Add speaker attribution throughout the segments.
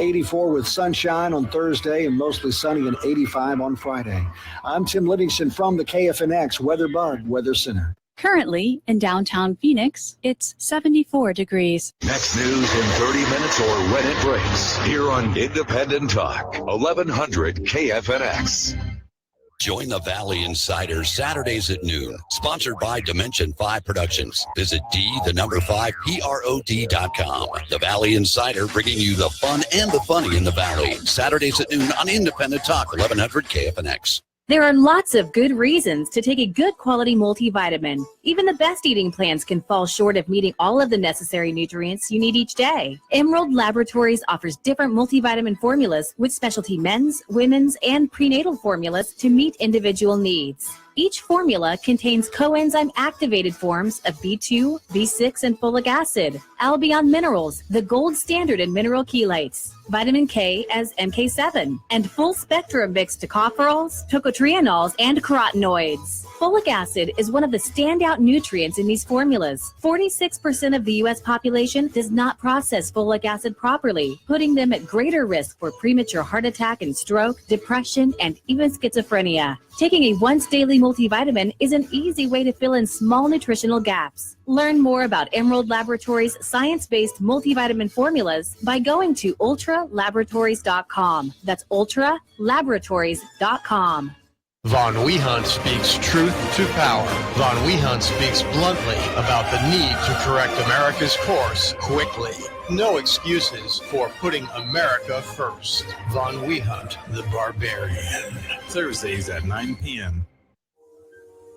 Speaker 1: 84 with sunshine on Thursday and mostly sunny and 85 on Friday. I'm Tim Livingston from the KFNX Weather Bug Weather Center.
Speaker 2: Currently in downtown Phoenix, it's 74 degrees.
Speaker 3: Next news in 30 minutes or when it breaks. Here on Independent Talk, 1100 KFNX.
Speaker 4: Join the Valley Insider Saturdays at noon, sponsored by Dimension 5 Productions. Visit D5PROD.com. The Valley Insider bringing you the fun and the funny in the Valley. Saturdays at noon on Independent Talk, 1100 KFNX.
Speaker 5: There are lots of good reasons to take a good quality multivitamin. Even the best eating plans can fall short of meeting all of the necessary nutrients you need each day. Emerald Laboratories offers different multivitamin formulas with specialty men's, women's, and prenatal formulas to meet individual needs. Each formula contains coenzyme activated forms of B2, B6, and folic acid, Albion minerals, the gold standard in mineral chelates, vitamin K as MK7, and full spectrum mixed tocopherols, tocotrienols, and carotenoids. Folic acid is one of the standout nutrients in these formulas. 46% of the U.S. population does not process folic acid properly, putting them at greater risk for premature heart attack and stroke, depression, and even schizophrenia. Taking a once daily multivitamin is an easy way to fill in small nutritional gaps. Learn more about Emerald Laboratories' science-based multivitamin formulas by going to ultralaboratories.com. That's ultralaboratories.com.
Speaker 6: Von Wehunt speaks truth to power. Von Wehunt speaks bluntly about the need to correct America's course quickly. No excuses for putting America first. Von Wehunt, the Barbarian.
Speaker 7: Thursdays at 9 p.m.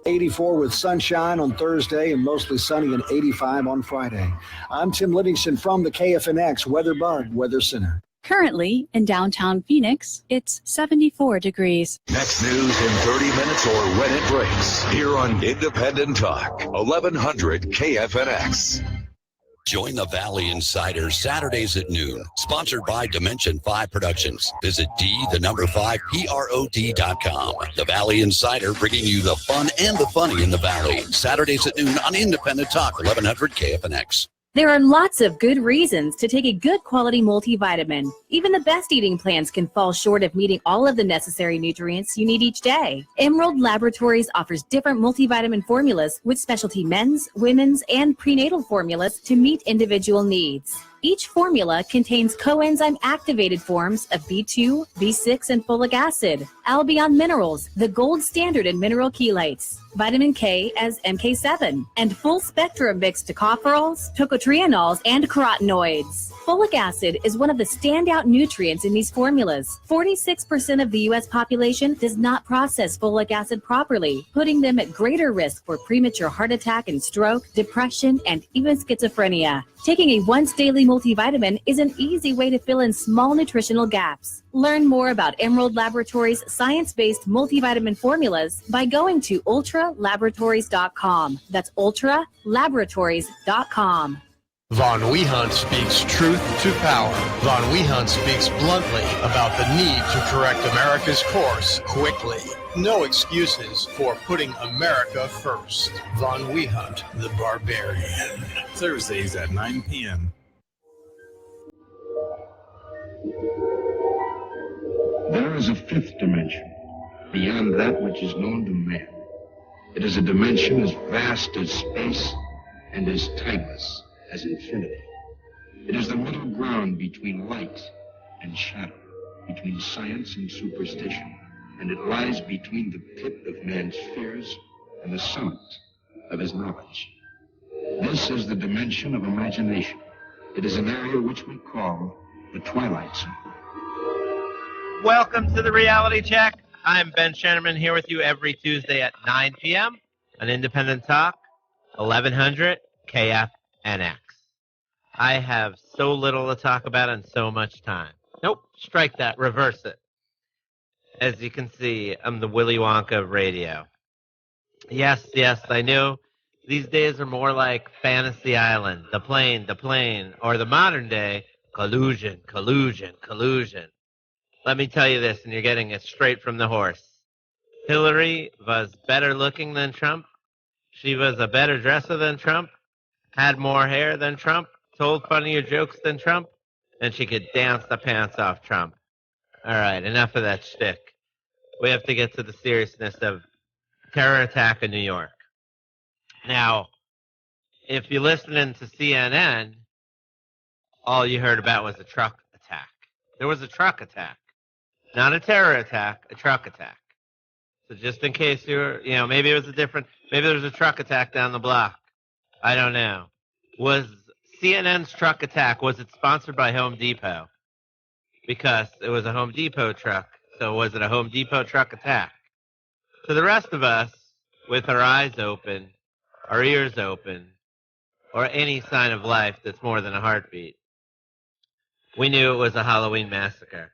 Speaker 1: 84 with sunshine on Thursday and mostly sunny and 85 on Friday. I'm Tim Livingston from the KFNX Weather Bug Weather Center.
Speaker 2: Currently in downtown Phoenix, it's 74 degrees.
Speaker 3: Next news in 30 minutes or when it breaks. Here on Independent Talk, 1100 KFNX.
Speaker 4: Join the Valley Insider Saturdays at noon, sponsored by Dimension 5 Productions. Visit D5PROD.com. The Valley Insider bringing you the fun and the funny in the Valley. Saturdays at noon on Independent Talk, 1100 KFNX.
Speaker 5: There are lots of good reasons to take a good quality multivitamin. Even the best eating plans can fall short of meeting all of the necessary nutrients you need each day. Emerald Laboratories offers different multivitamin formulas with specialty men's, women's, and prenatal formulas to meet individual needs. Each formula contains coenzyme activated forms of B2, B6, and folic acid, Albion minerals, the gold standard in mineral chelates, vitamin K as MK7, and full spectrum mixed tocopherols, tocotrienols, and carotenoids. Folic acid is one of the standout nutrients in these formulas. 46% of the U.S. population does not process folic acid properly, putting them at greater risk for premature heart attack and stroke, depression, and even schizophrenia. Taking a once daily multivitamin is an easy way to fill in small nutritional gaps. Learn more about Emerald Laboratories' science-based multivitamin formulas by going to ultralaboratories.com. That's ultralaboratories.com.
Speaker 6: Von Wehunt speaks truth to power. Von Wehunt speaks bluntly about the need to correct America's course quickly. No excuses for putting America first. Von Wehunt, the Barbarian.
Speaker 7: Thursdays at 9 p.m.
Speaker 8: There is a fifth dimension, beyond that which is known to man. It is a dimension as vast as space and as timeless as infinity. It is the middle ground between light and shadow, between science and superstition, and it lies between the pit of man's fears and the summit of his knowledge. This is the dimension of imagination. It is an area which we call the Twilight Zone.
Speaker 9: Welcome to the Reality Check. I'm Ben Shannerman here with you every Tuesday at 9 p.m. on Independent Talk, 1100 KFNX. I have so little to talk about and so much time. Nope, strike that, reverse it. As you can see, I'm the Willy Wonka of radio. Yes, I know these days are more like Fantasy Island, the plane, or the modern day, collusion. Let me tell you this, and you're getting it straight from the horse. Hillary was better looking than Trump. She was a better dresser than Trump, had more hair than Trump, told funnier jokes than Trump, and she could dance the pants off Trump. All right, enough of that shtick. We have to get to the seriousness of terror attack in New York. Now, if you're listening to CNN, all you heard about was a truck attack. There was a truck attack. Not a terror attack, a truck attack. So just in case maybe it was maybe there was a truck attack down the block. I don't know. Was CNN's truck attack, was it sponsored by Home Depot? Because it was a Home Depot truck. So was it a Home Depot truck attack? To the rest of us, with our eyes open, our ears open, or any sign of life that's more than a heartbeat, we knew it was a Halloween massacre.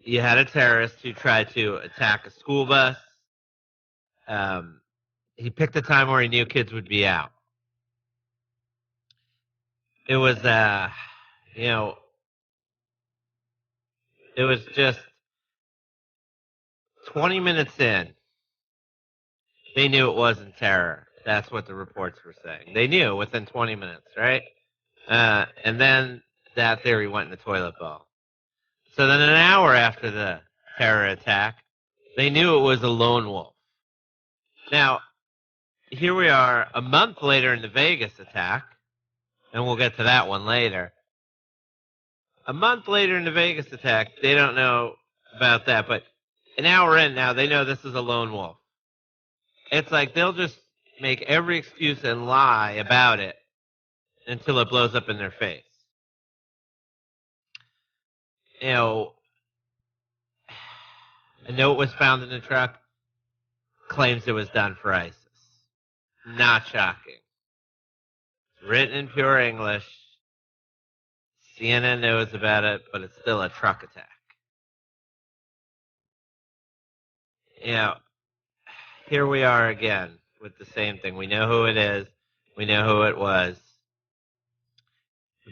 Speaker 9: You had a terrorist who tried to attack a school bus. He picked a time where he knew kids would be out. It was, it was just 20 minutes in. They knew it wasn't terror. That's what the reports were saying. They knew within 20 minutes, right? And then that theory went in the toilet bowl. So then an hour after the terror attack, they knew it was a lone wolf. Now, here we are a month later in the Vegas attack, and we'll get to that one later. A month later in the Vegas attack, they don't know about that, but an hour in now, they know this is a lone wolf. It's like they'll just make every excuse and lie about it until it blows up in their face. A note was found in the truck, claims it was done for ISIS. Not shocking. It's written in pure English. CNN knows about it, but it's still a truck attack. Here we are again with the same thing. We know who it is. We know who it was.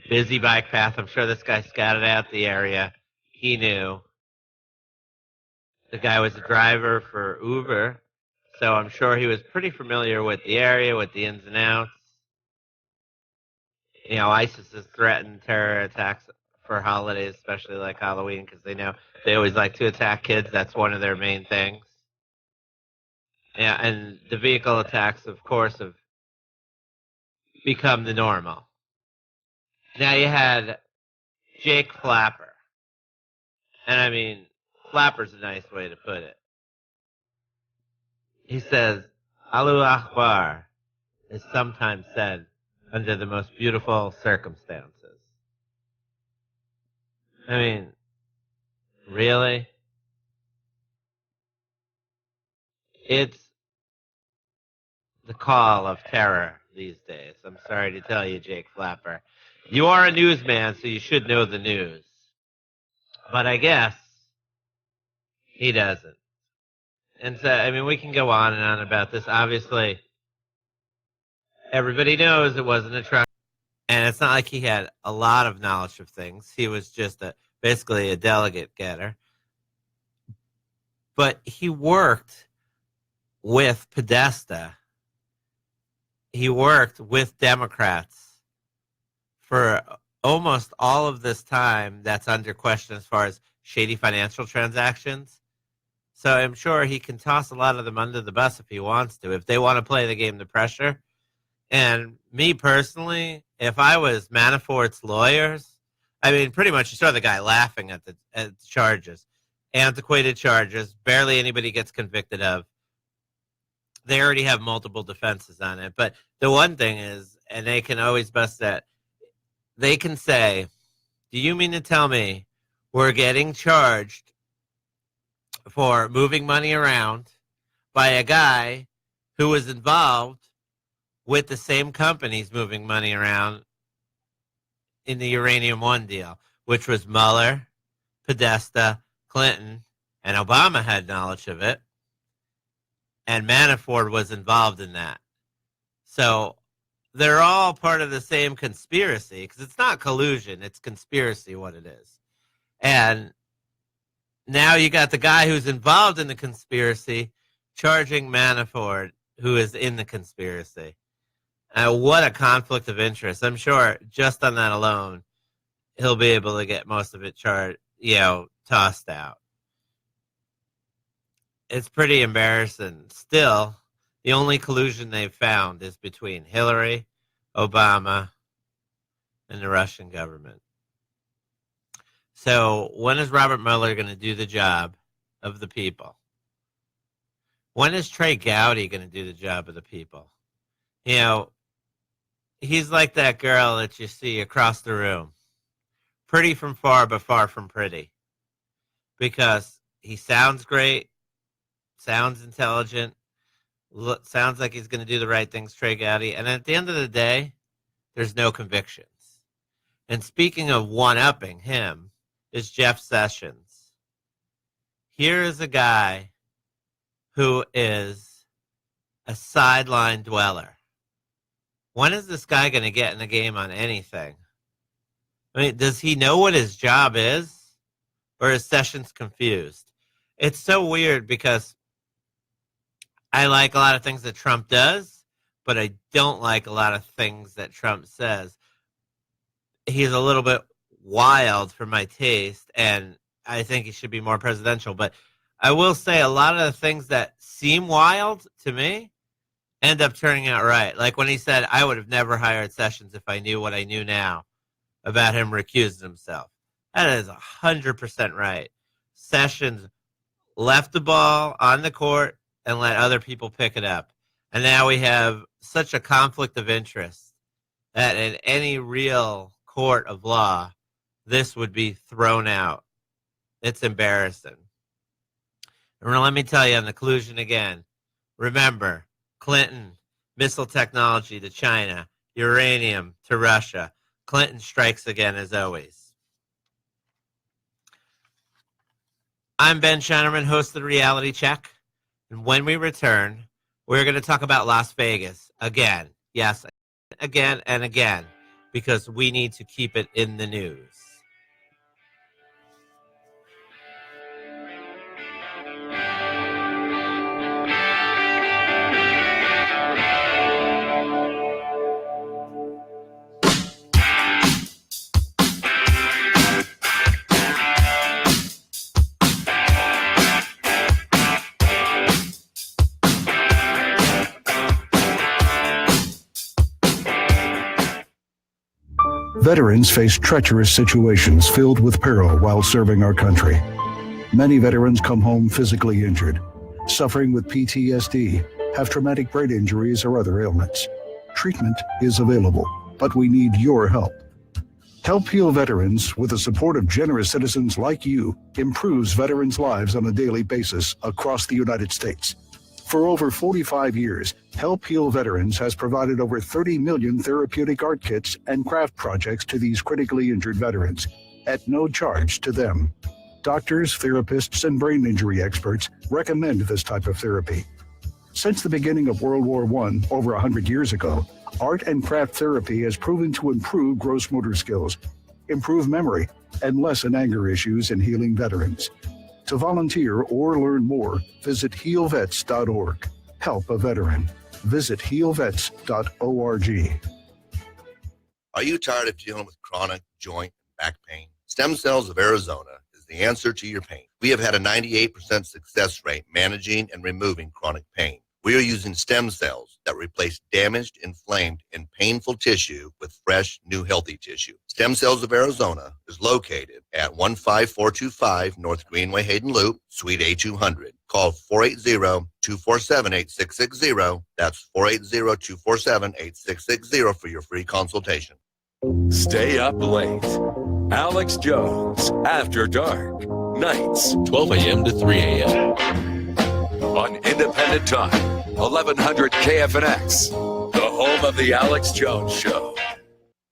Speaker 9: Busy bike path. I'm sure this guy scouted out the area. He knew. The guy was a driver for Uber, so I'm sure he was pretty familiar with the area, with the ins and outs. ISIS has threatened terror attacks for holidays, especially like Halloween, because they know they always like to attack kids. That's one of their main things. Yeah, and the vehicle attacks, of course, have become the normal. Now you had Jake Flapper. And I mean, Flapper's a nice way to put it. He says, Allahu Akbar is sometimes said under the most beautiful circumstances. I mean, really? It's the call of terror these days. I'm sorry to tell you, Jake Flapper. You are a newsman, so you should know the news. But I guess he doesn't. And so, I mean, we can go on and on about this. Obviously, everybody knows it wasn't a truck. And it's not like he had a lot of knowledge of things. He was just basically a delegate getter. But he worked with Podesta. He worked with Democrats for almost all of this time that's under question as far as shady financial transactions. So I'm sure he can toss a lot of them under the bus if he wants to, if they want to play the game to pressure. And me personally, if I was Manafort's lawyers, I mean, pretty much you saw the guy laughing at the charges. Antiquated charges, barely anybody gets convicted of. They already have multiple defenses on it. But the one thing is, and they can always bust that, they can say, do you mean to tell me we're getting charged for moving money around by a guy who was involved with the same companies moving money around in the Uranium One deal, which was Mueller, Podesta, Clinton, and Obama had knowledge of it, and Manafort was involved in that. So they're all part of the same conspiracy, because it's not collusion, it's conspiracy what it is. And now you got the guy who's involved in the conspiracy charging Manafort, who is in the conspiracy. What a conflict of interest. I'm sure just on that alone, he'll be able to get most of it tossed out. It's pretty embarrassing. Still, the only collusion they've found is between Hillary, Obama, and the Russian government. So when is Robert Mueller going to do the job of the people? When is Trey Gowdy going to do the job of the people? You know, he's like that girl that you see across the room. Pretty from far, but far from pretty. Because he sounds great, sounds intelligent, sounds like he's going to do the right things, Trey Gowdy. And at the end of the day, there's no convictions. And speaking of one-upping him is Jeff Sessions. Here is a guy who is a sideline dweller. When is this guy going to get in the game on anything? I mean, does he know what his job is? Or is Sessions confused? It's so weird because I like a lot of things that Trump does, but I don't like a lot of things that Trump says. He's a little bit wild for my taste, and I think he should be more presidential. But I will say a lot of the things that seem wild to me end up turning out right. Like when he said, I would have never hired Sessions if I knew what I knew now about him recusing himself. That is 100% right. Sessions left the ball on the court and let other people pick it up. And now we have such a conflict of interest that in any real court of law, this would be thrown out. It's embarrassing. And let me tell you on the collusion again. Remember, Clinton, missile technology to China, uranium to Russia. Clinton strikes again as always. I'm Ben Shinerman, host of The Reality Check. And when we return, we're going to talk about Las Vegas again. Yes, again and again, because we need to keep it in the news.
Speaker 1: Veterans face treacherous situations filled with peril while serving our country. Many veterans come home physically injured, suffering with PTSD, have traumatic brain injuries or other ailments. Treatment is available, but we need your help. Help Heal Veterans, with the support of generous citizens like you, improves veterans' lives on a daily basis across the United States. For over 45 years, Help Heal Veterans has provided over 30 million therapeutic art kits and craft projects to these critically injured veterans, at no charge to them. Doctors, therapists, and brain injury experts recommend this type of therapy. Since the beginning of World War I, over 100 years ago, art and craft therapy has proven to improve gross motor skills, improve memory, and lessen anger issues in healing veterans. To volunteer or learn more, visit healvets.org. Help a veteran. Visit healvets.org.
Speaker 10: Are you tired of dealing with chronic joint and back pain? Stem Cells of Arizona is the answer to your pain. We have had a 98% success rate managing and removing chronic pain. We are using stem cells that replace damaged, inflamed, and painful tissue with fresh, new, healthy tissue. Stem Cells of Arizona is located at 15425 North Greenway Hayden Loop, Suite A200. Call 480-247-8660. That's 480-247-8660 for your free consultation.
Speaker 11: Stay up late. Alex Jones, After Dark. Nights, 12 a.m. to 3 a.m. On Independent Talk, 1100 KFNX, the home of the Alex Jones Show.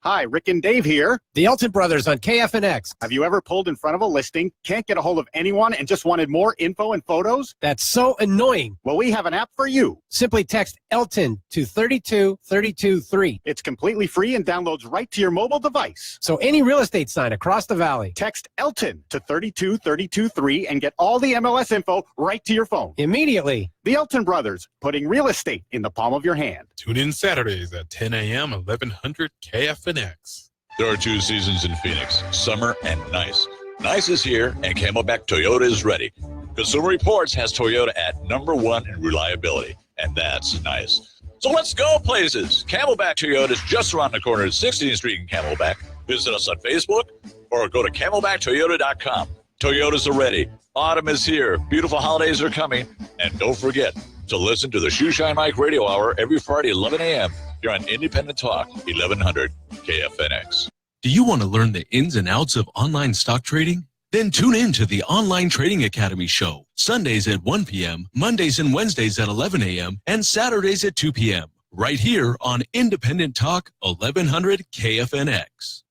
Speaker 12: Hi, Rick and Dave here. The Elton Brothers on KFNX. Have you ever pulled in front of a listing, can't get a hold of anyone, and just wanted more info and photos? That's so annoying. Well, we have an app for you. Simply text Elton to 32323. It's completely free and downloads right to your mobile device. So any real estate sign across the valley, text Elton to 32323 and get all the MLS info right to your phone. Immediately. The Elton Brothers, putting real estate in the palm of your hand.
Speaker 7: Tune in Saturdays at 10 a.m. 1100 KFNX.
Speaker 13: There are two seasons in Phoenix, summer and nice. Nice is here, and Camelback Toyota is ready. Consumer Reports has Toyota at #1 in reliability, and that's nice. So let's go places. Camelback Toyota is just around the corner at 16th Street in Camelback. Visit us on Facebook or go to camelbacktoyota.com. Toyotas are ready. Autumn is here. Beautiful holidays are coming. And don't forget to listen to the Shoeshine Mike Radio Hour every Friday, 11 a.m. here on Independent Talk, 1100 KFNX.
Speaker 14: Do you want to learn the ins and outs of online stock trading? Then tune in to the Online Trading Academy show, Sundays at 1 p.m., Mondays and Wednesdays at 11 a.m., and Saturdays at 2 p.m., right here on Independent Talk, 1100 KFNX.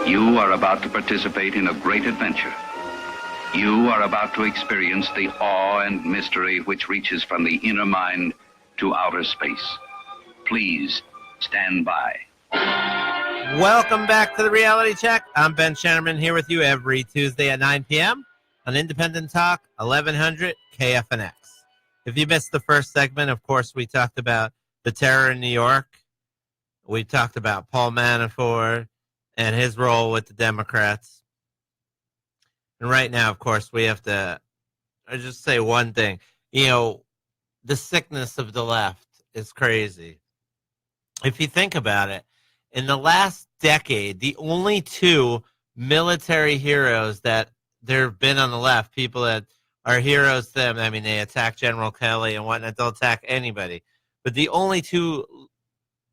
Speaker 15: You are about to participate in a great adventure. You are about to experience the awe and mystery which reaches from the inner mind to outer space. Please stand by.
Speaker 9: Welcome back to the Reality Check. I'm Ben Shannerman here with you every Tuesday at 9 p.m. on Independent Talk, 1100 KFNX. If you missed the first segment, of course, we talked about the terror in New York. We talked about Paul Manafort and his role with the Democrats. And right now, of course, we have to just say one thing. You know, the sickness of the left is crazy. If you think about it, in the last decade, the only two military heroes that there have been on the left, people that are heroes to them, I mean, they attack General Kelly and whatnot, they'll attack anybody. But the only two,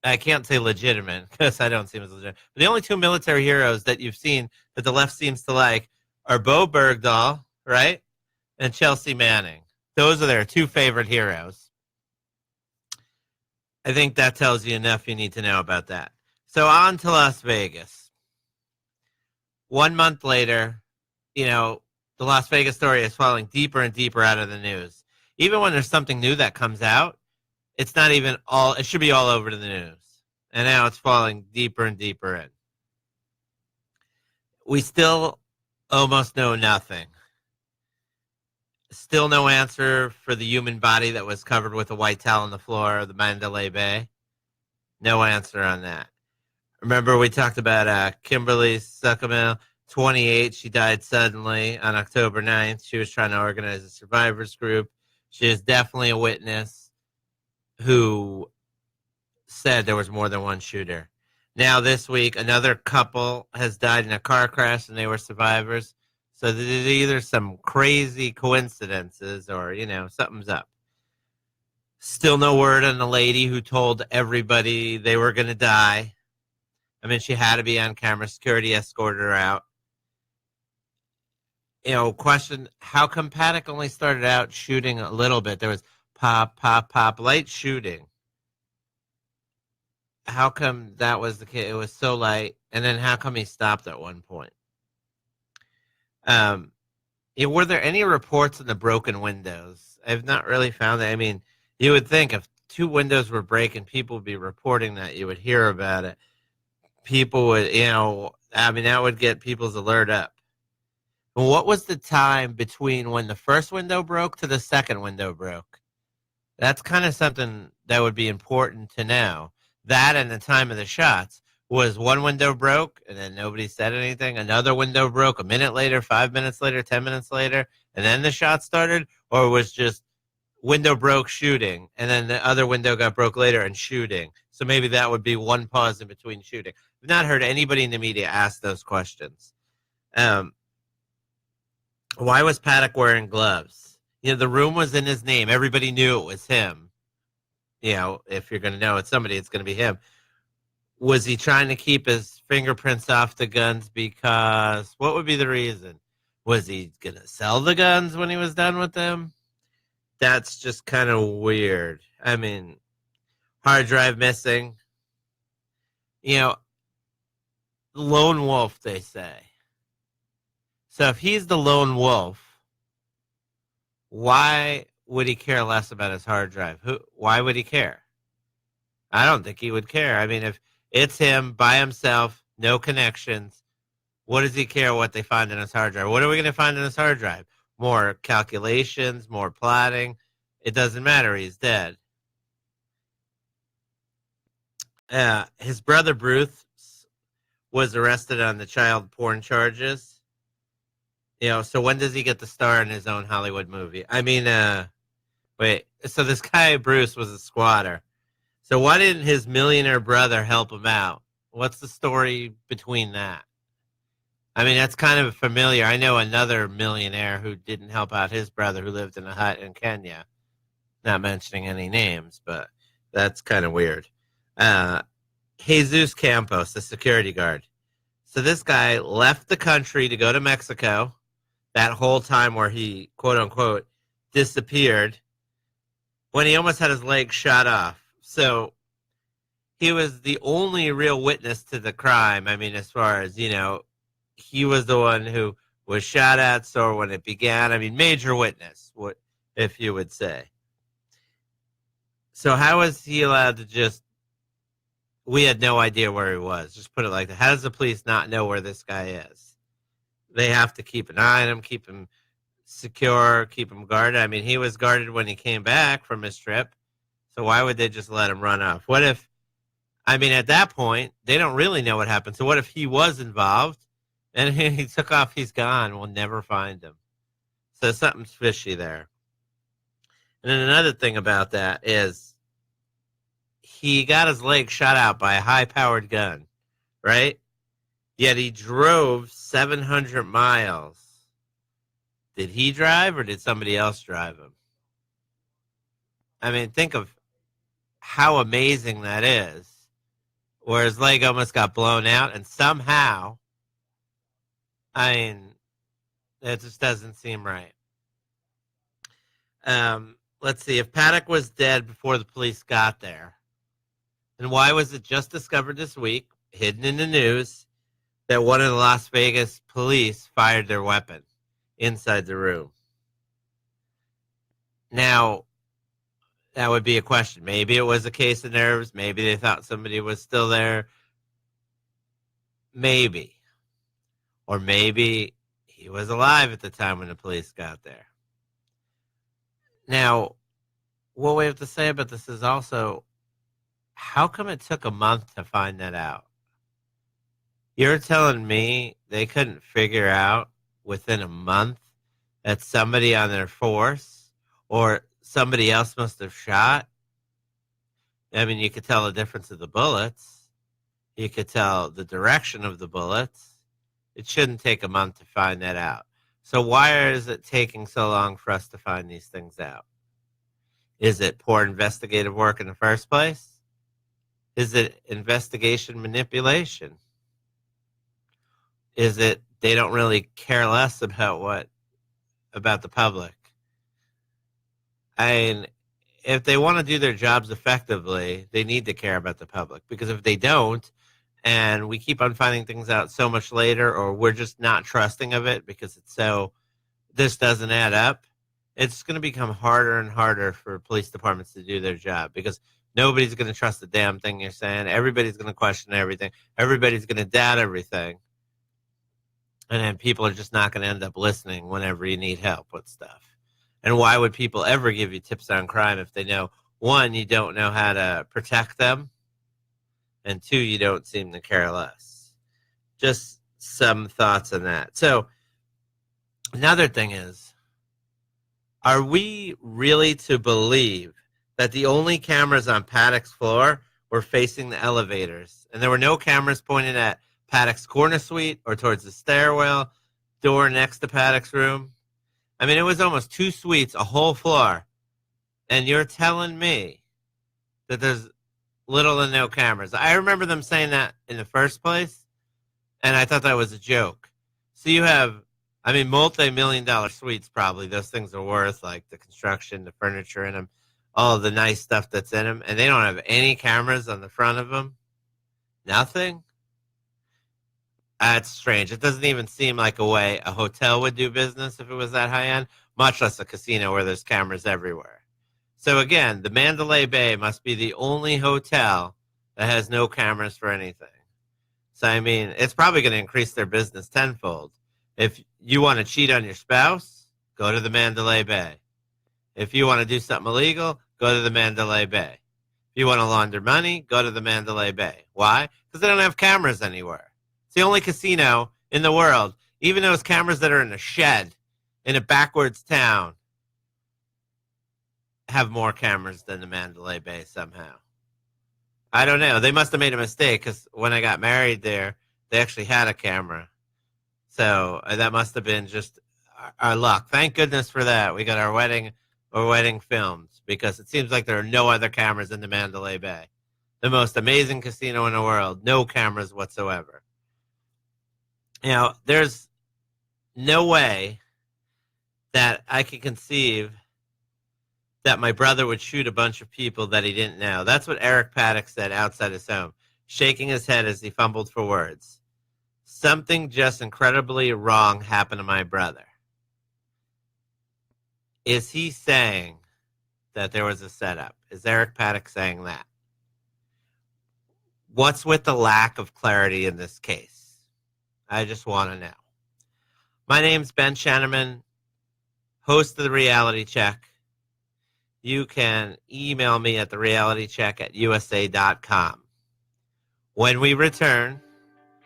Speaker 9: I can't say legitimate, because I don't see them as legitimate, but the only two military heroes that you've seen that the left seems to like are Bo Bergdahl, right, and Chelsea Manning. Those are their two favorite heroes. I think that tells you enough you need to know about that. So on to Las Vegas. 1 month later, you know, the Las Vegas story is falling deeper and deeper out of the news. Even when there's something new that comes out, it's not even all, it should be all over the news. And now it's falling deeper and deeper in. We still almost know nothing. Still no answer for the human body that was covered with a white towel on the floor of the Mandalay Bay. No answer on that. Remember, we talked about Kimberly Suckamel, 28. She died suddenly on October 9th. She was trying to organize a survivors group. She is definitely a witness who said there was more than one shooter. Now, this week, another couple has died in a car crash, and they were survivors. So there's either some crazy coincidences or, you know, something's up. Still no word on the lady who told everybody they were going to die. I mean, she had to be on camera. Security escorted her out. You know, question, how come Paddock only started out shooting a little bit? There was pop, pop, pop, light shooting. How come that was the case? It was so light. And then how come he stopped at one point? Were there any reports on the broken windows? I've not really found that. I mean, you would think if two windows were breaking, people would be reporting that. You would hear about it. People would, you know, I mean, that would get people's alert up. And what was the time between when the first window broke to the second window broke? That's kind of something that would be important to know. That and the time of the shots. Was one window broke and then nobody said anything? Another window broke a minute later, 5 minutes later, 10 minutes later, and then the shot started? Or was just window broke, shooting, and then the other window got broke later and shooting? So maybe that would be one pause in between shooting. I've not heard anybody in the media ask those questions. Why was Paddock wearing gloves? You know, the room was in his name. Everybody knew it was him. You know, if you're going to know it's somebody, it's going to be him. Was he trying to keep his fingerprints off the guns because, what would be the reason? Was he going to sell the guns when he was done with them? That's just kind of weird. I mean, hard drive missing. You know, lone wolf, they say. So if he's the lone wolf, why would he care less about his hard drive? Why would he care? I don't think he would care. I mean, if it's him by himself, no connections, what does he care what they find in his hard drive? What are we going to find in his hard drive? More calculations, more plotting. It doesn't matter. He's dead. His brother Bruce was arrested on the child porn charges. So when does he get to star in his own Hollywood movie? I mean, wait, so this guy, Bruce, was a squatter. So why didn't his millionaire brother help him out? What's the story between that? I mean, that's kind of familiar. I know another millionaire who didn't help out his brother who lived in a hut in Kenya. Not mentioning any names, but that's kind of weird. Jesus Campos, the security guard. So this guy left the country to go to Mexico that whole time where he, quote unquote, disappeared when he almost had his leg shot off. So he was the only real witness to the crime. I mean, as far as, he was the one who was shot at, so when it began, I mean, major witness, what if you would say. So how was he allowed to just, we had no idea where he was, just put it like that. How does the police not know where this guy is? They have to keep an eye on him, keep him secure, keep him guarded. I mean, he was guarded when he came back from his trip, so why would they just let him run off? What if, I mean, at that point, they don't really know what happened. So what if he was involved and he took off, he's gone, we'll never find him. So something's fishy there. And then another thing about that is he got his leg shot out by a high-powered gun, right? Yet he drove 700 miles. Did he drive or did somebody else drive him? I mean, think of how amazing that is, where his leg almost got blown out, and somehow, I mean, it just doesn't seem right. Let's see, if Paddock was dead before the police got there, then why was it just discovered this week, hidden in the news, that one of the Las Vegas police fired their weapon inside the room? Now, that would be a question. Maybe it was a case of nerves. Maybe they thought somebody was still there. Maybe. Or maybe he was alive at the time when the police got there. Now, what we have to say about this is also, how come it took a month to find that out? You're telling me they couldn't figure out within a month that somebody on their force or somebody else must have shot? I mean, you could tell the difference of the bullets. You could tell the direction of the bullets. It shouldn't take a month to find that out. So why is it taking so long for us to find these things out? Is it poor investigative work in the first place? Is it investigation manipulation? Is it they don't really care less about the public? I mean, if they want to do their jobs effectively, they need to care about the public, because if they don't, and we keep on finding things out so much later, or we're just not trusting of it because this doesn't add up, it's going to become harder and harder for police departments to do their job, because nobody's going to trust the damn thing you're saying. Everybody's going to question everything. Everybody's going to doubt everything. And then people are just not going to end up listening whenever you need help with stuff. And why would people ever give you tips on crime if they know, one, you don't know how to protect them, and two, you don't seem to care less? Just some thoughts on that. So another thing is, are we really to believe that the only cameras on Paddock's floor were facing the elevators, and there were no cameras pointed at Paddock's corner suite or towards the stairwell door next to Paddock's room? I mean, it was almost 2 suites, a whole floor, and you're telling me that there's little to no cameras. I remember them saying that in the first place, and I thought that was a joke. So you have, I mean, multi-million-dollar suites probably. Those things are worth, like the construction, the furniture in them, all the nice stuff that's in them, and they don't have any cameras on the front of them? Nothing? That's strange. It doesn't even seem like a way a hotel would do business if it was that high-end, much less a casino where there's cameras everywhere. So again, the Mandalay Bay must be the only hotel that has no cameras for anything. So, I mean, it's probably going to increase their business tenfold. If you want to cheat on your spouse, go to the Mandalay Bay. If you want to do something illegal, go to the Mandalay Bay. If you want to launder money, go to the Mandalay Bay. Why? Because they don't have cameras anywhere. It's the only casino in the world. Even those cameras that are in a shed in a backwards town have more cameras than the Mandalay Bay somehow. I don't know. They must have made a mistake because when I got married there, they actually had a camera. So that must have been just our luck. Thank goodness for that. We got our wedding filmed because it seems like there are no other cameras in the Mandalay Bay. The most amazing casino in the world. No cameras whatsoever. You know, there's no way that I could conceive that my brother would shoot a bunch of people that he didn't know. That's what Eric Paddock said outside his home, shaking his head as he fumbled for words. Something just incredibly wrong happened to my brother. Is he saying that there was a setup? Is Eric Paddock saying that? What's with the lack of clarity in this case? I just want to know. My name's Ben Shanneman, host of The Reality Check. You can email me at therealitycheck@usa.com. When we return,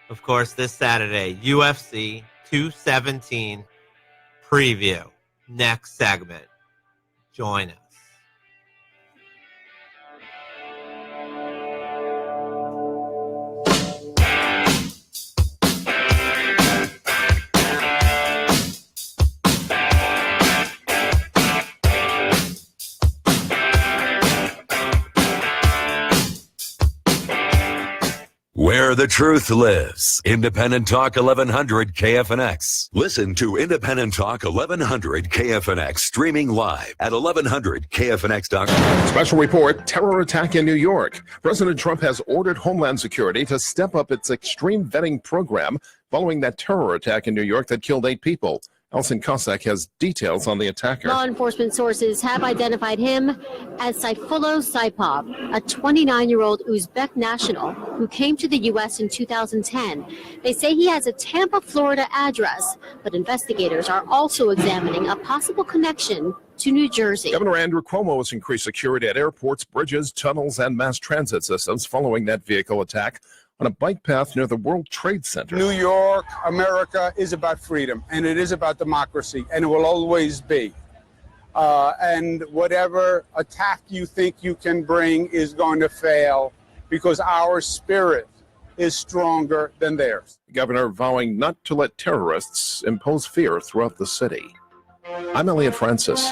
Speaker 9: of course, this Saturday, UFC 217 preview. Next segment. Join us.
Speaker 11: Where the truth lives. Independent Talk 1100 KFNX. Listen to Independent Talk 1100 KFNX streaming live at 1100KFNX.com.
Speaker 16: Special report, terror attack in New York. President Trump has ordered Homeland Security to step up its extreme vetting program following that terror attack in New York that killed 8 people. Elson Cossack has details on the attacker.
Speaker 17: Law enforcement sources have identified him as Saifullo Saipov, a 29-year-old Uzbek national who came to the U.S. in 2010. They say he has a Tampa, Florida address, but investigators are also examining a possible connection to New Jersey.
Speaker 16: Governor Andrew Cuomo has increased security at airports, bridges, tunnels, and mass transit systems following that vehicle attack on a bike path near the World Trade Center.
Speaker 18: New York, America is about freedom, and it is about democracy, and it will always be. And whatever attack you think you can bring is going to fail because our spirit is stronger than theirs.
Speaker 16: The governor vowing not to let terrorists impose fear throughout the city. I'm Elliot Francis.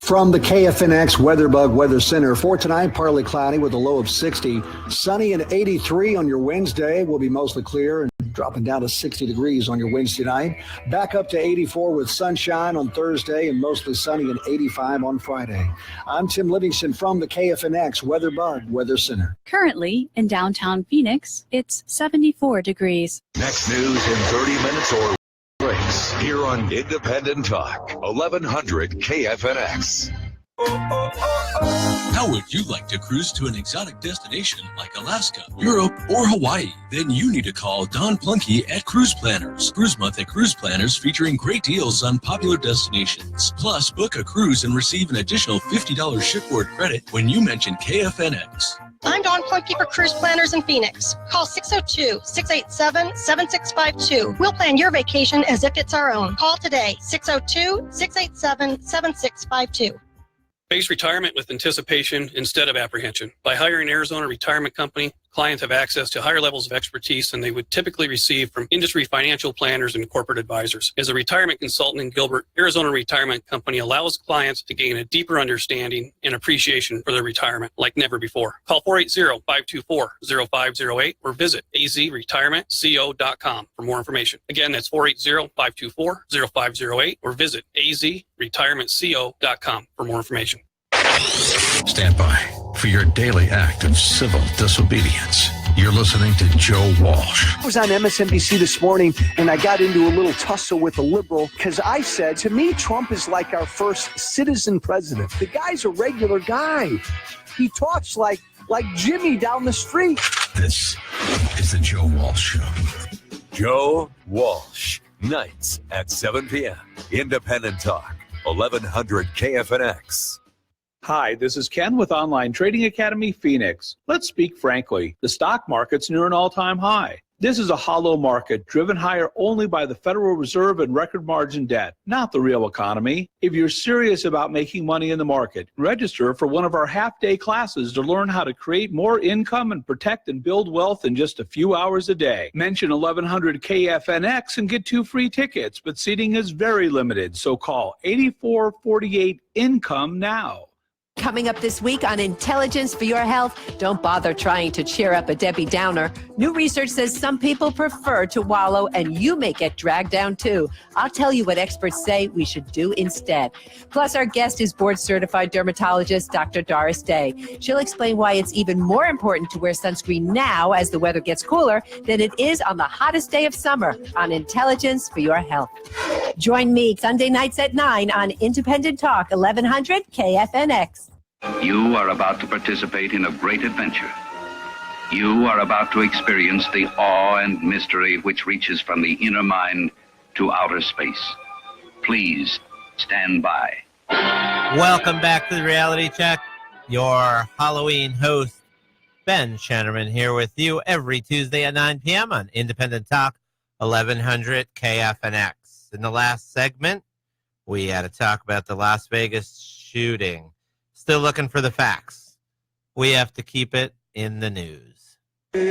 Speaker 1: From the KFNX WeatherBug Weather Center for tonight, partly cloudy with a low of 60. Sunny and 83 on your Wednesday. Will be mostly clear and dropping down to 60 degrees on your Wednesday night. Back up to 84 with sunshine on Thursday and mostly sunny and 85 on Friday. I'm Tim Livingston from the KFNX WeatherBug Weather Center.
Speaker 2: Currently in downtown Phoenix, it's 74 degrees.
Speaker 3: Next news in 30 minutes or breaks here on Independent Talk, 1100 KFNX.
Speaker 14: How would you like to cruise to an exotic destination like Alaska, Europe, or Hawaii? Then you need to call Don Plunky at Cruise Planners. Cruise Month at Cruise Planners featuring great deals on popular destinations. Plus, book a cruise and receive an additional $50 shipboard credit when you mention KFNX.
Speaker 19: I'm Dawn Plunky for Cruise Planners in Phoenix. Call 602-687-7652. We'll plan your vacation as if it's our own. Call today, 602-687-7652.
Speaker 20: Face retirement with anticipation instead of apprehension. By hiring Arizona Retirement Company, clients have access to higher levels of expertise than they would typically receive from industry financial planners and corporate advisors. As a retirement consultant in Gilbert, Arizona Retirement Company allows clients to gain a deeper understanding and appreciation for their retirement like never before. Call 480-524-0508 or visit azretirementco.com for more information. Again, that's 480-524-0508 or visit azretirementco.com for more information.
Speaker 21: Stand by for your daily act of civil disobedience. You're listening to Joe Walsh.
Speaker 22: I was on MSNBC this morning and I got into a little tussle with a liberal because I said, to me, Trump is like our first citizen president. The guy's a regular guy. He talks like Jimmy down the street.
Speaker 21: This is the Joe Walsh Show.
Speaker 11: Joe Walsh, nights at 7 p.m. Independent Talk, 1100 KFNX.
Speaker 4: Hi, this is Ken with Online Trading Academy Phoenix. Let's speak frankly. The stock market's near an all-time high. This is a hollow market driven higher only by the Federal Reserve and record margin debt, not the real economy. If you're serious about making money in the market, register for one of our half-day classes to learn how to create more income and protect and build wealth in just a few hours a day. Mention 1100 KFNX and get 2 free tickets, but seating is very limited, so call 8448 INCOME now.
Speaker 5: Coming up this week on Intelligence for Your Health, don't bother trying to cheer up a Debbie Downer. New research says some people prefer to wallow, and you may get dragged down too. I'll tell you what experts say we should do instead. Plus, our guest is board-certified dermatologist Dr. Doris Day. She'll explain why it's even more important to wear sunscreen now as the weather gets cooler than it is on the hottest day of summer on Intelligence for Your Health. Join me Sunday nights at 9 on Independent Talk, 1100 KFNX.
Speaker 15: You are about to participate in a great adventure. You are about to experience the awe and mystery which reaches from the inner mind to outer space. Please stand by.
Speaker 9: Welcome back to the Reality Check. Your Halloween host, Ben Shannerman, here with you every Tuesday at 9 p.m. on Independent Talk, 1100 KFNX. In the last segment, we had to talk about the Las Vegas shooting. Still looking for the facts. We have to keep it in the news. It's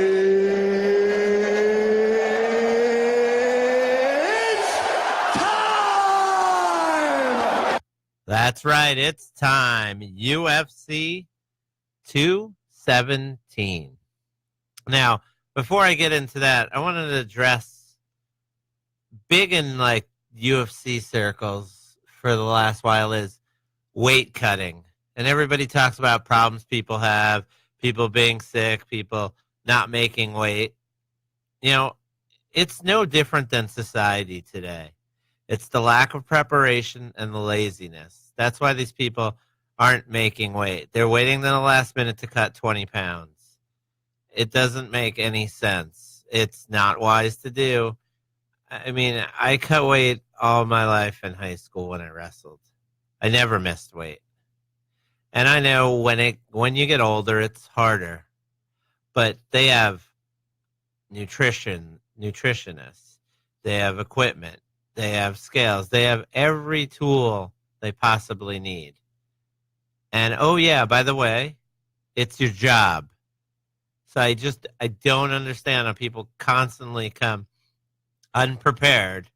Speaker 9: time! That's right, it's time. UFC 217. Now, before I get into that, I wanted to address big in like UFC circles for the last while is weight cutting. And everybody talks about problems people have, people being sick, people not making weight. You know, it's no different than society today. It's the lack of preparation and the laziness. That's why these people aren't making weight. They're waiting to the last minute to cut 20 pounds. It doesn't make any sense. It's not wise to do. I mean, I cut weight all my life in high school when I wrestled. I never missed weight. And I know when you get older, it's harder. But they have nutritionists. They have equipment. They have scales. They have every tool they possibly need. And, oh, yeah, by the way, it's your job. So I don't understand how people constantly come unprepared.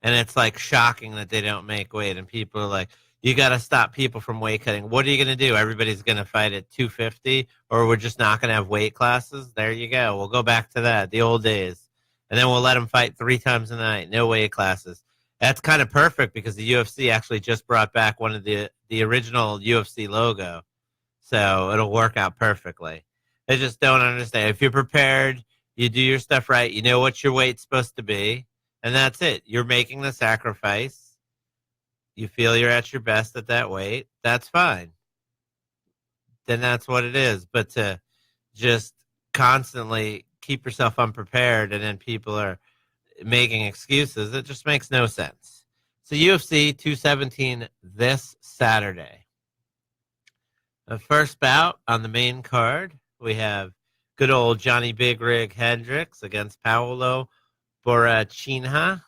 Speaker 9: And it's like shocking that they don't make weight. And people are like, you got to stop people from weight cutting. What are you going to do? Everybody's going to fight at 250, or we're just not going to have weight classes? There you go. We'll go back to that, the old days. And then we'll let them fight 3 times a night. No weight classes. That's kind of perfect because the UFC actually just brought back one of the original UFC logo. So it'll work out perfectly. They just don't understand. If you're prepared, you do your stuff right, you know what your weight's supposed to be, and that's it. You're making the sacrifice. You feel you're at your best at that weight, that's fine. Then that's what it is. But to just constantly keep yourself unprepared and then people are making excuses, it just makes no sense. So UFC 217 this Saturday. The first bout on the main card, we have good old Johnny Big Rig Hendricks against Paolo Borrachinha.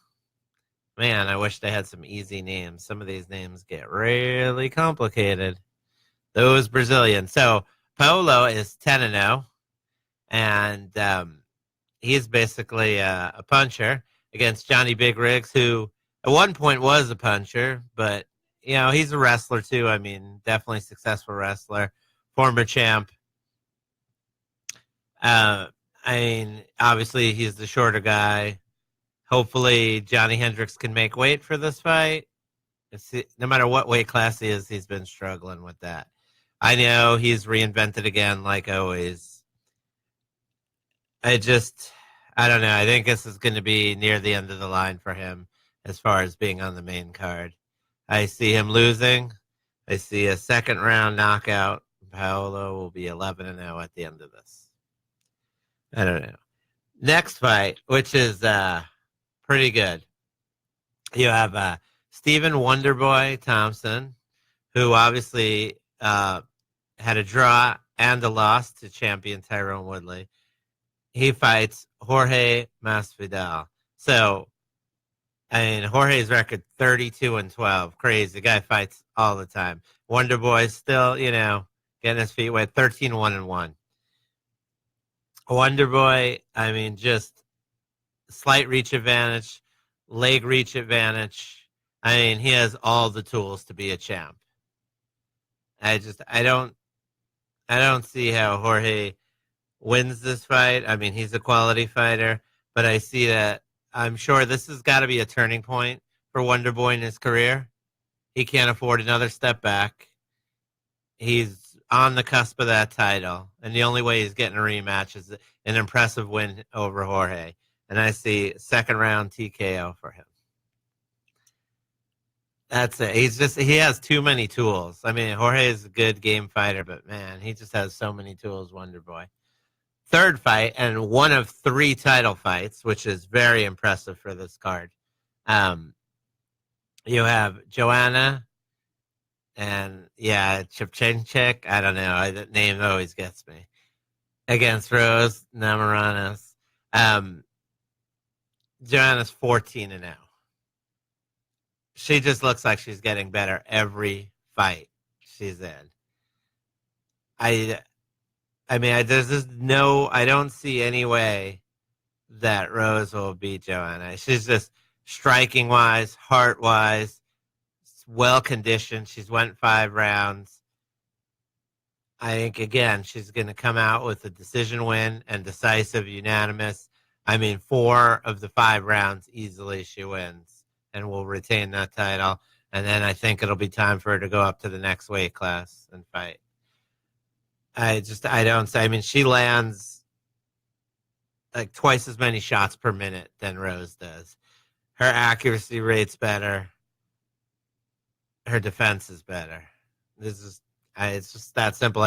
Speaker 9: Man, I wish they had some easy names. Some of these names get really complicated. Those Brazilians. So Paolo is 10-0, and he's basically a puncher against Johnny Big Rigs, who at one point was a puncher, but, you know, he's a wrestler too. I mean, definitely successful wrestler, former champ. I mean, obviously he's the shorter guy. Hopefully, Johnny Hendricks can make weight for this fight. No matter what weight class he is, he's been struggling with that. I know he's reinvented again, like always. I don't know. I think this is going to be near the end of the line for him as far as being on the main card. I see him losing. I see a second-round knockout. Paolo will be 11-0 at the end of this. I don't know. Next fight, which is pretty good. You have Stephen Wonderboy Thompson, who obviously had a draw and a loss to champion Tyrone Woodley. He fights Jorge Masvidal. So, I mean, Jorge's record 32-12. Crazy. The guy fights all the time. Wonder Boy's still, getting his feet wet. 13-1-1. Wonder Boy, I mean, just slight reach advantage, leg reach advantage. I mean, he has all the tools to be a champ. I don't see how Jorge wins this fight. I mean, he's a quality fighter, but I see that I'm sure this has got to be a turning point for Wonder Boy in his career. He can't afford another step back. He's on the cusp of that title, and the only way he's getting a rematch is an impressive win over Jorge. And I see second round TKO for him. That's it. He has too many tools. I mean, Jorge is a good game fighter, but man, he just has so many tools, Wonder Boy. Third fight, and one of 3 title fights, which is very impressive for this card. You have Joanna and, Chepchenchik. I don't know. That name always gets me. Against Rose Namajunas. Joanna's 14-0. She just looks like she's getting better every fight she's in. I don't see any way that Rose will beat Joanna. She's just striking wise, heart wise, well conditioned. She's went 5 rounds. I think again she's going to come out with a decision win and decisive, unanimous. I mean, 4 of the 5 rounds easily she wins and will retain that title. And then I think it'll be time for her to go up to the next weight class and fight. She lands like twice as many shots per minute than Rose does. Her accuracy rate's better. Her defense is better. It's just that simple.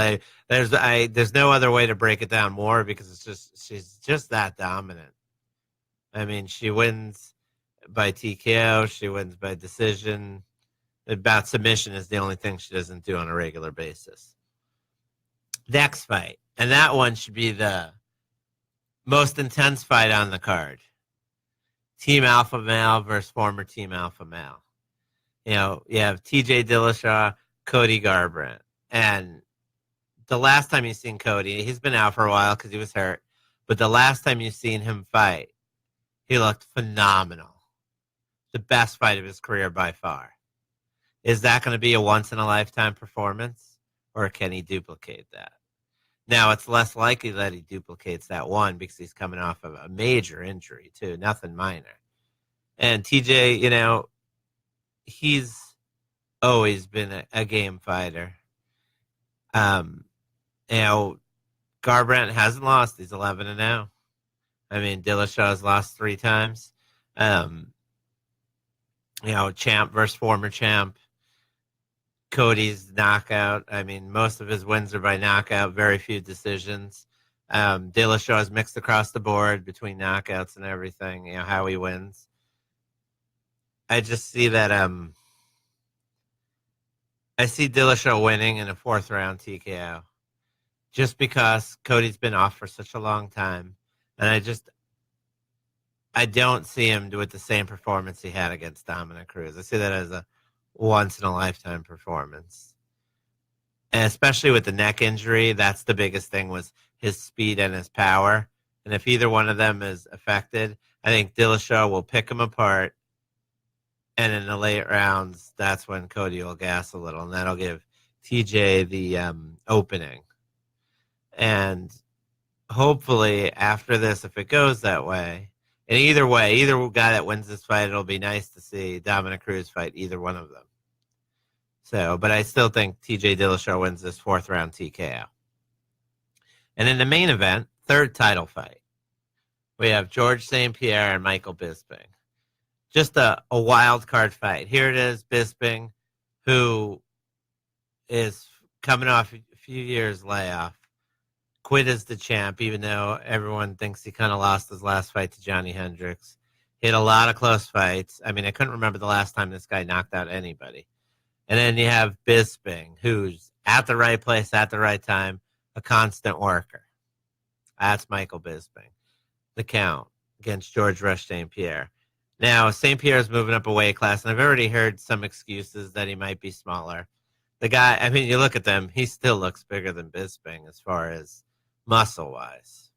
Speaker 9: There's no other way to break it down more because she's just that dominant. I mean, she wins by TKO. She wins by decision. About submission is the only thing she doesn't do on a regular basis. Next fight, and that one should be the most intense fight on the card. Team Alpha Male versus former Team Alpha Male. You have TJ Dillashaw, Cody Garbrandt. And the last time you've seen Cody, he's been out for a while because he was hurt, but the last time you've seen him fight, he looked phenomenal. The best fight of his career by far. Is that going to be a once-in-a-lifetime performance, or can he duplicate that? Now, it's less likely that he duplicates that one because he's coming off of a major injury, too, nothing minor. And TJ, he's always been a game fighter. Garbrandt hasn't lost. He's 11-0. I mean, Dillashaw has lost 3 times. Champ versus former champ. Cody's knockout. I mean, most of his wins are by knockout, very few decisions. Dillashaw is mixed across the board between knockouts and everything, how he wins. I just see that I see Dillashaw winning in a 4th round TKO just because Cody's been off for such a long time. And I don't see him do it the same performance he had against Dominic Cruz. I see that as a once-in-a-lifetime performance. And especially with the neck injury, that's the biggest thing was his speed and his power. And if either one of them is affected, I think Dillashaw will pick him apart. And in the late rounds, that's when Cody will gas a little. And that'll give TJ the opening. And hopefully after this, if it goes that way, and either way, either guy that wins this fight, it'll be nice to see Dominic Cruz fight either one of them. So, but I still think TJ Dillashaw wins this 4th round TKO. And in the main event, 3rd title fight, we have George St. Pierre and Michael Bisping. Just a wild card fight. Here it is, Bisping, who is coming off a few years layoff. Quit as the champ, even though everyone thinks he kind of lost his last fight to Johnny Hendricks. He had a lot of close fights. I mean, I couldn't remember the last time this guy knocked out anybody. And then you have Bisping, who's at the right place at the right time, a constant worker. That's Michael Bisping. The count against George Rush St. Pierre. Now, St. Pierre is moving up a weight class, and I've already heard some excuses that he might be smaller. The guy, I mean, you look at them, he still looks bigger than Bisping as far as muscle-wise.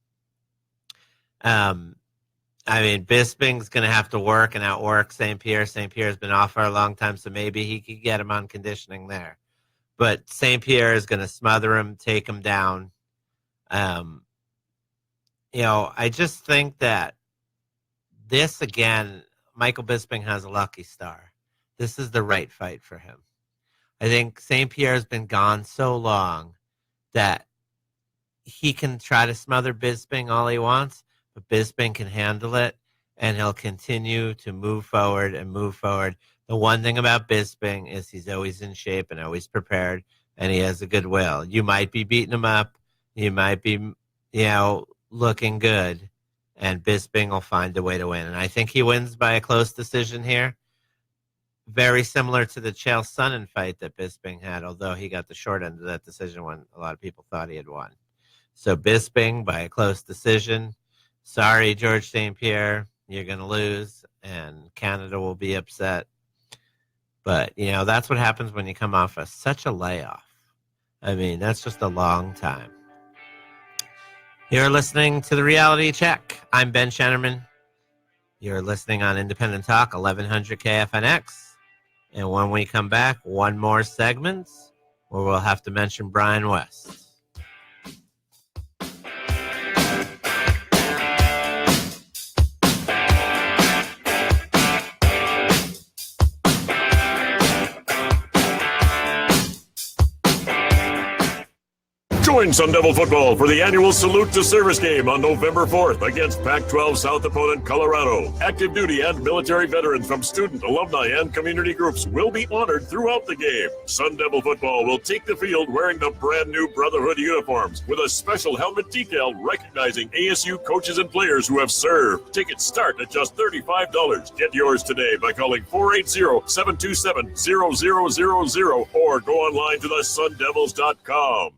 Speaker 9: I mean, Bisping's going to have to work and outwork St. Pierre. St. Pierre's been off for a long time, so maybe he could get him on conditioning there. But St. Pierre is going to smother him, take him down. You know, I just think that this, again, Michael Bisping has a lucky star. This is the right fight for him. I think St. Pierre's been gone so long that he can try to smother Bisping all he wants, but Bisping can handle it, and he'll continue to move forward and move forward. The one thing about Bisping is he's always in shape and always prepared, and he has a good will. You might be beating him up. You might be, looking good, and Bisping will find a way to win. And I think he wins by a close decision here. Very similar to the Chael Sonnen fight that Bisping had, although he got the short end of that decision when a lot of people thought he had won. So Bisping by a close decision. Sorry, George St. Pierre, you're going to lose, and Canada will be upset. But, that's what happens when you come off of such a layoff. I mean, that's just a long time. You're listening to The Reality Check. I'm Ben Shennerman. You're listening on Independent Talk, 1100 KFNX. And when we come back, one more segment where we'll have to mention Bryan West.
Speaker 6: Join Sun Devil Football for the annual Salute to Service game on November 4th against Pac-12 South opponent Colorado. Active duty and military veterans from student, alumni, and community groups will be honored throughout the game. Sun Devil Football will take the field wearing the brand new Brotherhood uniforms with a special helmet decal recognizing ASU coaches and players who have served. Tickets start at just $35. Get yours today by calling 480-727-0000 or go online to thesundevils.com.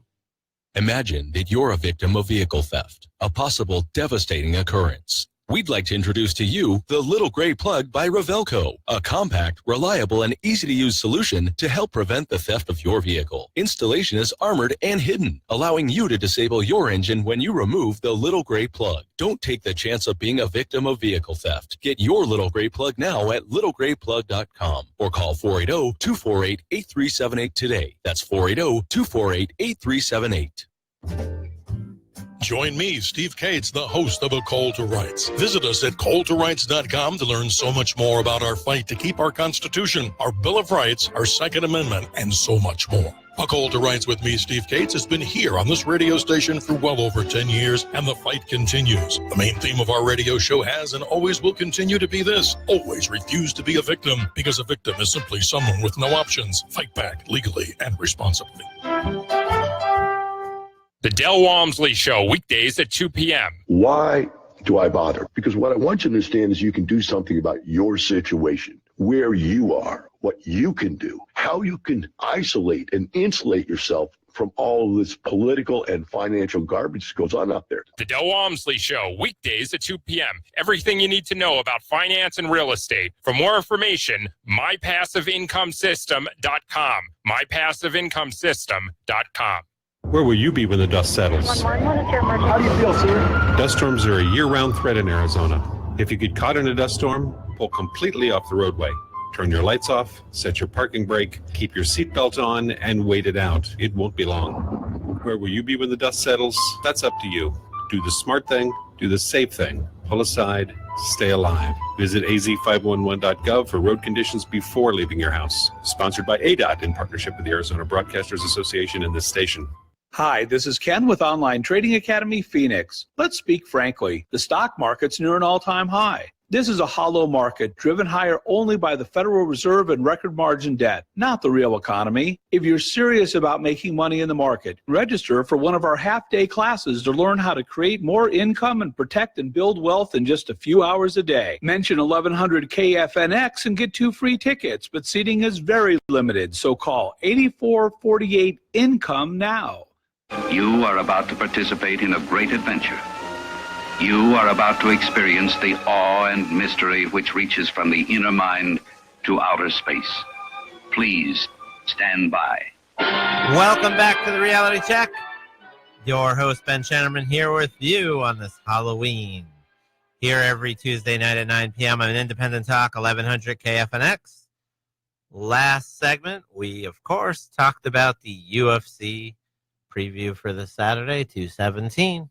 Speaker 14: Imagine that you're a victim of vehicle theft, a possible devastating occurrence. We'd like to introduce to you the Little Gray Plug by Revelco, a compact, reliable, and easy-to-use solution to help prevent the theft of your vehicle. Installation is armored and hidden, allowing you to disable your engine when you remove the Little Gray Plug. Don't take the chance of being a victim of vehicle theft. Get your Little Gray Plug now at littlegrayplug.com or call 480-248-8378 today. That's 480-248-8378.
Speaker 8: Join me, Steve Cates, the host of A Call to Rights. Visit us at calltorights.com to learn so much more about our fight to keep our Constitution, our Bill of Rights, our Second Amendment, and so much more. A Call to Rights with me, Steve Cates, has been here on this radio station for well over 10 years, and the fight continues. The main theme of our radio show has and always will continue to be this: always refuse to be a victim, because a victim is simply someone with no options. Fight back legally and responsibly.
Speaker 23: The Del Walmsley Show, weekdays at 2 p.m.
Speaker 24: Why do I bother? Because what I want you to understand is you can do something about your situation, where you are, what you can do, how you can isolate and insulate yourself from all of this political and financial garbage that goes on out there.
Speaker 23: The Del Walmsley Show, weekdays at 2 p.m. Everything you need to know about finance and real estate. For more information, mypassiveincomesystem.com. mypassiveincomesystem.com.
Speaker 25: Where will you be when the dust settles?
Speaker 24: How do you feel, sir?
Speaker 25: Dust storms are a year-round threat in Arizona. If you get caught in a dust storm, pull completely off the roadway. Turn your lights off, set your parking brake, keep your seatbelt on, and wait it out. It won't be long. Where will you be when the dust settles? That's up to you. Do the smart thing, do the safe thing. Pull aside, stay alive. Visit az511.gov for road conditions before leaving your house. Sponsored by ADOT in partnership with the Arizona Broadcasters Association and this station.
Speaker 4: Hi, this is Ken with Online Trading Academy Phoenix. Let's speak frankly. The stock market's near an all-time high. This is a hollow market driven higher only by the Federal Reserve and record margin debt, not the real economy. If you're serious about making money in the market, register for one of our half-day classes to learn how to create more income and protect and build wealth in just a few hours a day. Mention 1100 KFNX and get 2 free tickets, but seating is very limited, so call 8448-INCOME now.
Speaker 15: You are about to participate in a great adventure. You are about to experience the awe and mystery which reaches from the inner mind to outer space. Please stand by.
Speaker 9: Welcome back to the Reality Check. Your host, Ben Shannerman, here with you on this Halloween. Here every Tuesday night at 9 p.m. on Independent Talk, 1100 KFNX. Last segment, we, of course, talked about the UFC preview for this Saturday, 217.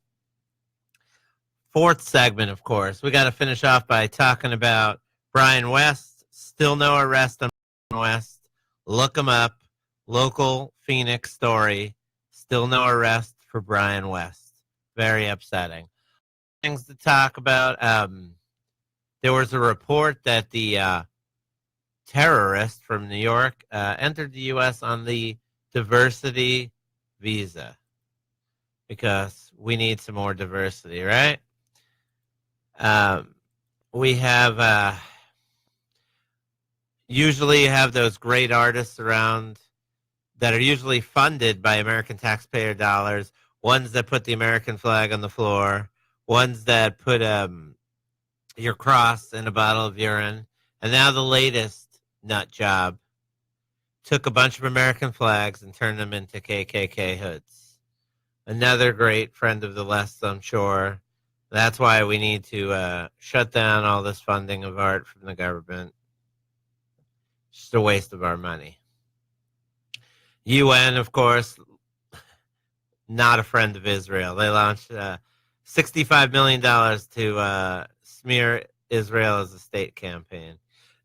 Speaker 9: Fourth segment, of course, we got to finish off by talking about Bryan West. Still no arrest on Bryan West. Look him up. Local Phoenix story. Still no arrest for Bryan West. Very upsetting. Things to talk about. There was a report that the terrorist from New York entered the U.S. on the diversity visa because we need some more diversity, right? We have usually have those great artists around that are usually funded by American taxpayer dollars, ones that put the American flag on the floor, ones that put your cross in a bottle of urine, and now the latest nut job took a bunch of American flags and turned them into KKK hoods. Another great friend of the left, I'm sure. That's why we need to shut down all this funding of art from the government. Just a waste of our money. UN, of course, not a friend of Israel. They launched $65 million to smear Israel as a state campaign.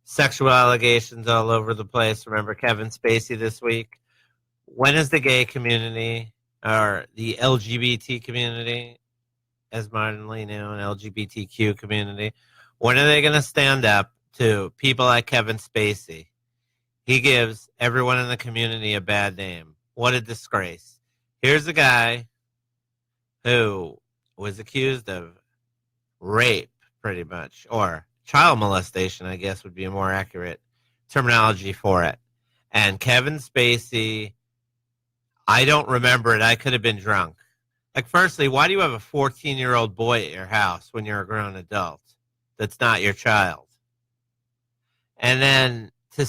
Speaker 9: Sexual allegations all over the place. Remember Kevin Spacey this week? When is the gay community, or the LGBT community, as modernly known, LGBTQ community, when are they going to stand up to people like Kevin Spacey? He gives everyone in the community a bad name. What a disgrace. Here's a guy who was accused of rape, pretty much, or child molestation, I guess would be a more accurate terminology for it. And Kevin Spacey, I don't remember it. I could have been drunk. Like, firstly, why do you have a 14-year-old boy at your house when you're a grown adult that's not your child? And then to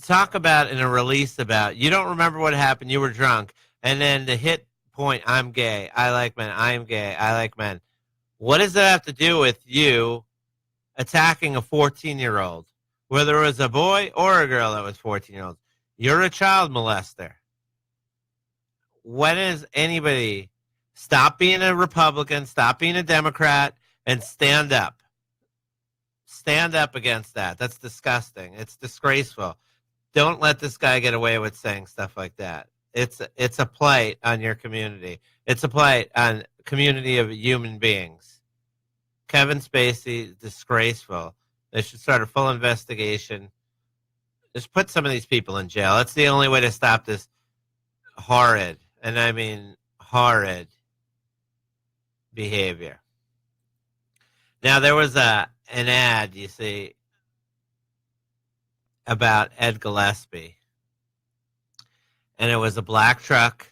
Speaker 9: talk about in a release about, you don't remember what happened, you were drunk, and then the hit point, I'm gay, I like men, I am gay, I like men. What does that have to do with you attacking a 14-year-old? Whether it was a boy or a girl that was 14-year-old. You're a child molester. When is anybody stop being a Republican, stop being a Democrat, and stand up? Stand up against that. That's disgusting. It's disgraceful. Don't let this guy get away with saying stuff like that. It's a plight on your community. It's a plight on a community of human beings. Kevin Spacey, disgraceful. They should start a full investigation. Just put some of these people in jail. That's the only way to stop this horrid, and I mean horrid, behavior. Now, there was an ad, you see, about Ed Gillespie. And it was a black truck.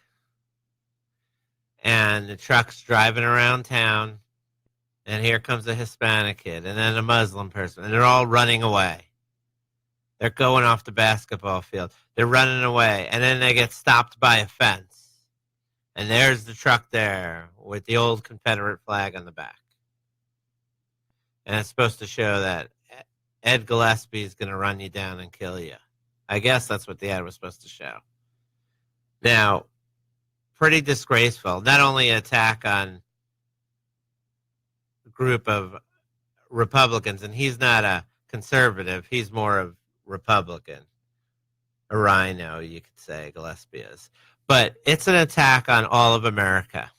Speaker 9: And the truck's driving around town. And here comes a Hispanic kid. And then a Muslim person. And they're all running away. They're going off the basketball field. They're running away. And then they get stopped by a fence. And there's the truck there with the old Confederate flag on the back. And it's supposed to show that Ed Gillespie is going to run you down and kill you. I guess that's what the ad was supposed to show. Now, pretty disgraceful. Not only an attack on a group of Republicans, and he's not a conservative. He's more of Republican. A rhino, you could say, Gillespie is. But it's an attack on all of America.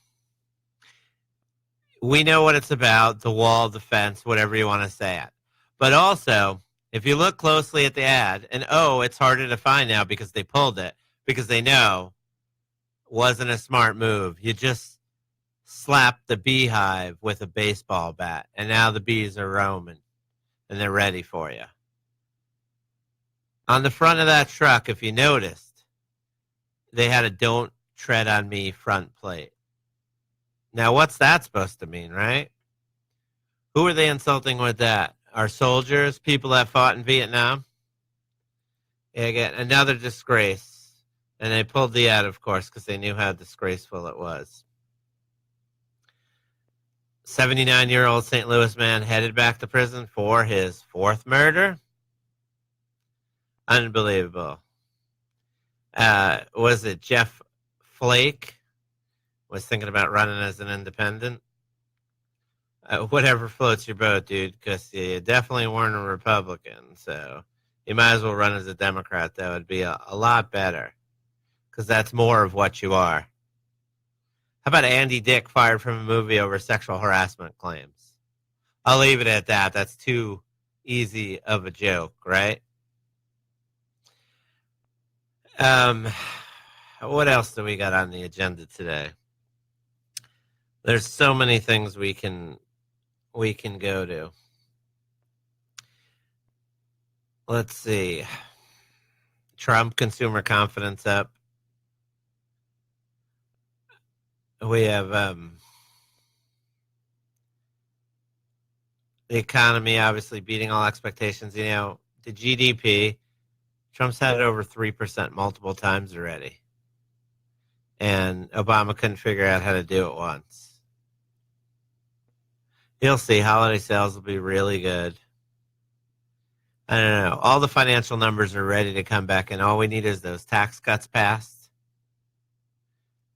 Speaker 9: we know what it's about, the wall, the fence, whatever you want to say it. But also, if you look closely at the ad, and it's harder to find now because they pulled it, because they know wasn't a smart move. You just slapped the beehive with a baseball bat, and now the bees are roaming, and they're ready for you. On the front of that truck, if you noticed, they had a "Don't Tread on Me" front plate. Now, what's that supposed to mean, right? Who are they insulting with that? Our soldiers, people that fought in Vietnam? Yeah, again, another disgrace. And they pulled the ad, of course, because they knew how disgraceful it was. 79-year-old St. Louis man headed back to prison for his fourth murder. Unbelievable. Was it Jeff Flake? Was thinking about running as an independent? Whatever floats your boat, dude, because you definitely weren't a Republican. So you might as well run as a Democrat. That would be a lot better, because that's more of what you are. How about Andy Dick fired from a movie over sexual harassment claims? I'll leave it at that. That's too easy of a joke, right? What else do we got on the agenda today? There's so many things we can go to. Let's see. Trump consumer confidence up. We have the economy obviously beating all expectations. You know, the GDP, Trump's had it over 3% multiple times already. And Obama couldn't figure out how to do it once. You'll see, holiday sales will be really good. I don't know. All the financial numbers are ready to come back, and all we need is those tax cuts passed,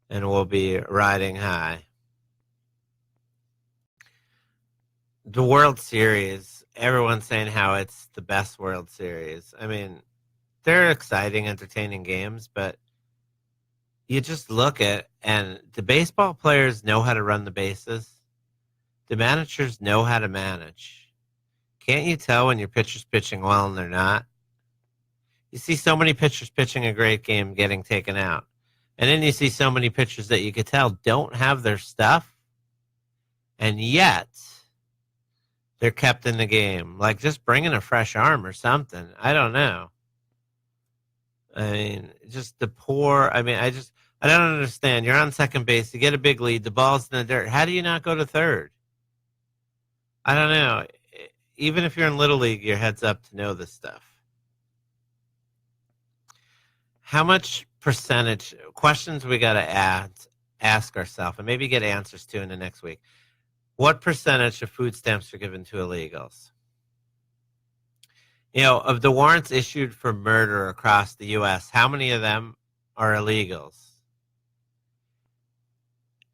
Speaker 9: and we'll be riding high. The World Series, everyone's saying how it's the best World Series. I mean, they're exciting, entertaining games, but you just look at, and the baseball players know how to run the bases. The managers know how to manage. Can't you tell when your pitcher's pitching well and they're not? You see so many pitchers pitching a great game getting taken out. And then you see so many pitchers that you could tell don't have their stuff, and yet they're kept in the game. Like just bringing a fresh arm or something. I don't know. I mean, just the poor. I mean, I don't understand. You're on second base. You get a big lead. The ball's in the dirt. How do you not go to third? I don't know. Even if you're in Little League, your head's up to know this stuff. How much percentage, questions we got to ask ourselves, and maybe get answers to in the next week. What percentage of food stamps are given to illegals? You know, of the warrants issued for murder across the U.S., how many of them are illegals?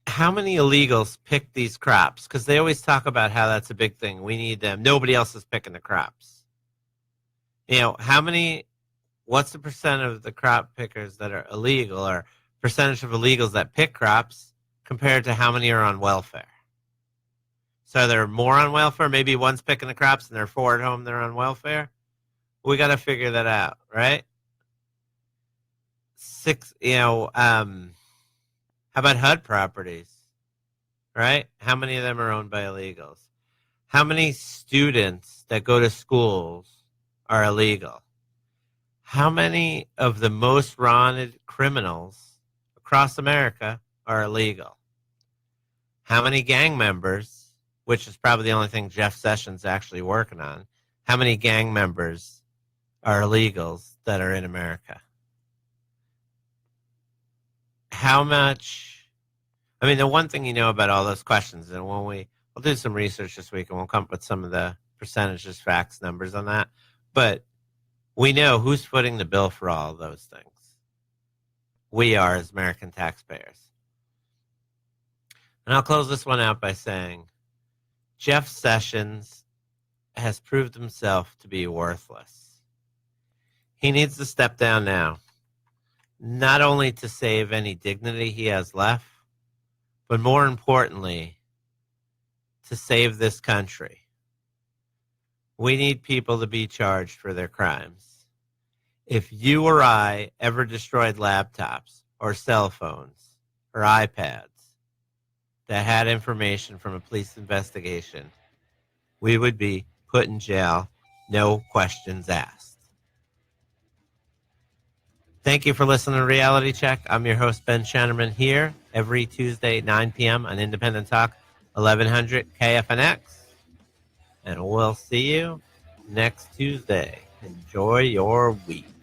Speaker 9: How many illegals pick these crops? Because they always talk about how that's a big thing. We need them. Nobody else is picking the crops. You know, what's the percent of the crop pickers that are illegal, or percentage of illegals that pick crops compared to how many are on welfare? So they're more on welfare. Maybe one's picking the crops and they're 4 at home. They're on welfare. We got to figure that out, right? How about HUD properties, right? How many of them are owned by illegals? How many students that go to schools are illegal? How many of the most wanted criminals across America are illegal? How many gang members, which is probably the only thing Jeff Sessions is actually working on, how many gang members are illegals that are in America? How much? I mean, the one thing you know about all those questions, and when we'll do some research this week, and we'll come up with some of the percentages, facts, numbers on that. But we know who's footing the bill for all of those things. We are, as American taxpayers. And I'll close this one out by saying Jeff Sessions has proved himself to be worthless. He needs to step down now. Not only to save any dignity he has left, but more importantly, to save this country. We need people to be charged for their crimes. If you or I ever destroyed laptops or cell phones or iPads that had information from a police investigation, we would be put in jail, no questions asked. Thank you for listening to Reality Check. I'm your host, Ben Shannerman, here every Tuesday, 9 p.m. on Independent Talk, 1100 KFNX. And we'll see you next Tuesday. Enjoy your week.